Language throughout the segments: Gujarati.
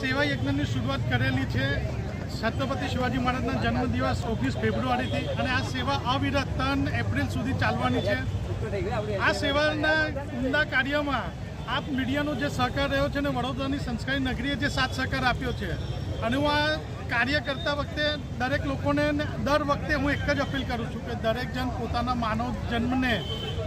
સેવા યજ્ઞની શરૂઆત કરેલી છે છત્રપતિ શિવાજી મહારાજના જન્મદિવસ 19 ફેબ્રુઆરીથી અને આ સેવા અવિરત 3 એપ્રિલ સુધી ચાલવાની છે। આ સેવાના ઉમદા કાર્યમાં આપ મીડિયાનો જે સહકાર રહ્યો છે ને વડોદરાની સંસ્કારી નગરીએ જે સાથ સહકાર આપ્યો છે અને હું આ કાર્ય કરતા વખતે દરેક લોકોને દર વખતે હું એક જ અપીલ કરું છું કે દરેક જણ પોતાના માનવ જન્મને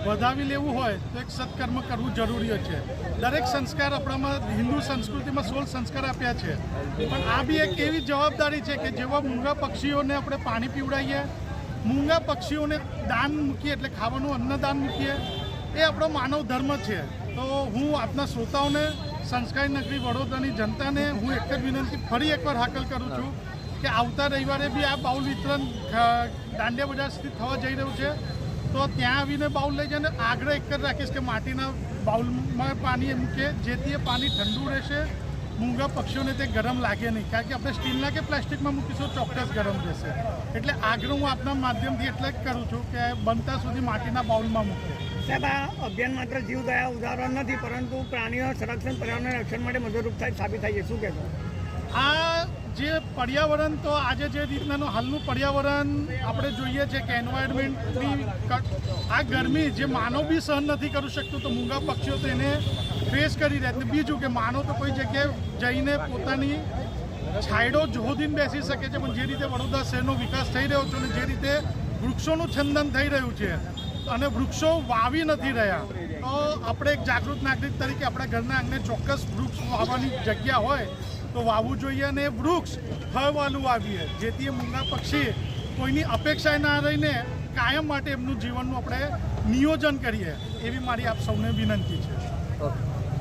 વધાવી લેવું હોય તો એક સત્કર્મ કરવું જરૂરી છે। દરેક સંસ્કાર આપણામાં હિન્દુ સંસ્કૃતિમાં 16 સંસ્કાર આપ્યા છે પણ આ બી એક એવી જવાબદારી છે કે જેવા મૂંગા પક્ષીઓને આપણે પાણી પીવડાવીએ, મૂંગા પક્ષીઓને દાન મૂકીએ એટલે ખાવાનું અન્નદાન મૂકીએ એ આપણો માનવ ધર્મ છે। તો હું આપના શ્રોતાઓને સંસ્કારી નગરી વડોદરાની જનતાને હું એક જ વિનંતી ફરી એકવાર હાકલ કરું છું કે આવતા રવિવારે બી આ બાઉલ વિતરણ દાંડિયા બજાર સ્થિત થવા જઈ રહ્યું છે તો ત્યાં આવીને બાઉલ લઈ જઈને આગ્રહ એક જ રાખીશ કે માટીના બાઉલમાં પાણી મૂકે જેથી એ પાણી ઠંડુ રહેશે, મૂંગા પક્ષીઓને તે ગરમ લાગે નહીં કારણ કે આપણે સ્ટીલના કે પ્લાસ્ટિકમાં મૂકીશું ચોક્કસ ગરમ રહેશે। એટલે આગ્રહ હું આપના માધ્યમથી એટલે જ કરું છું કે બનતા સુધી માટીના બાઉલમાં મૂકે। સાહેબ, આ અભિયાન માત્ર જીવદયા ઉદાહરણ નથી પરંતુ પ્રાણીઓ સંરક્ષણ પર્યાવરણ રક્ષણ માટે મદદરૂપ થાય સાબિત થાય છે, શું કહેશો? આ જે પર્યાવરણ તો આજે જે રીતનાનું હાલનું પર્યાવરણ આપણે જોઈએ છે કે એન્વાયરમેન્ટની આ ગરમી જે માનવ બી સહન નથી કરી શકતું તો મૂંગા પક્ષીઓ તો એને ફેસ કરી રહ્યા છે। બીજું કે માનવ તો કોઈ જગ્યાએ જઈને પોતાની છાંયડો જોધીને બેસી શકે છે પણ જે રીતે વડોદરા શહેરનો વિકાસ થઈ રહ્યો છે અને જે રીતે વૃક્ષોનું છંદન થઈ રહ્યું છે અને વૃક્ષો વાવી નથી રહ્યા તો આપણે એક જાગૃત નાગરિક તરીકે આપણા ઘરના આંગણે ચોક્કસ વૃક્ષ વાવવાની જગ્યા હોય તો વાવવું જોઈએ અને વૃક્ષ ફળવાળું વાવીએ જેથી એ મૂંગા પક્ષી કોઈની અપેક્ષાએ ના રહીને કાયમ માટે એમનું જીવનનું આપણે નિયોજન કરીએ એવી મારી આપ સૌને વિનંતી છે।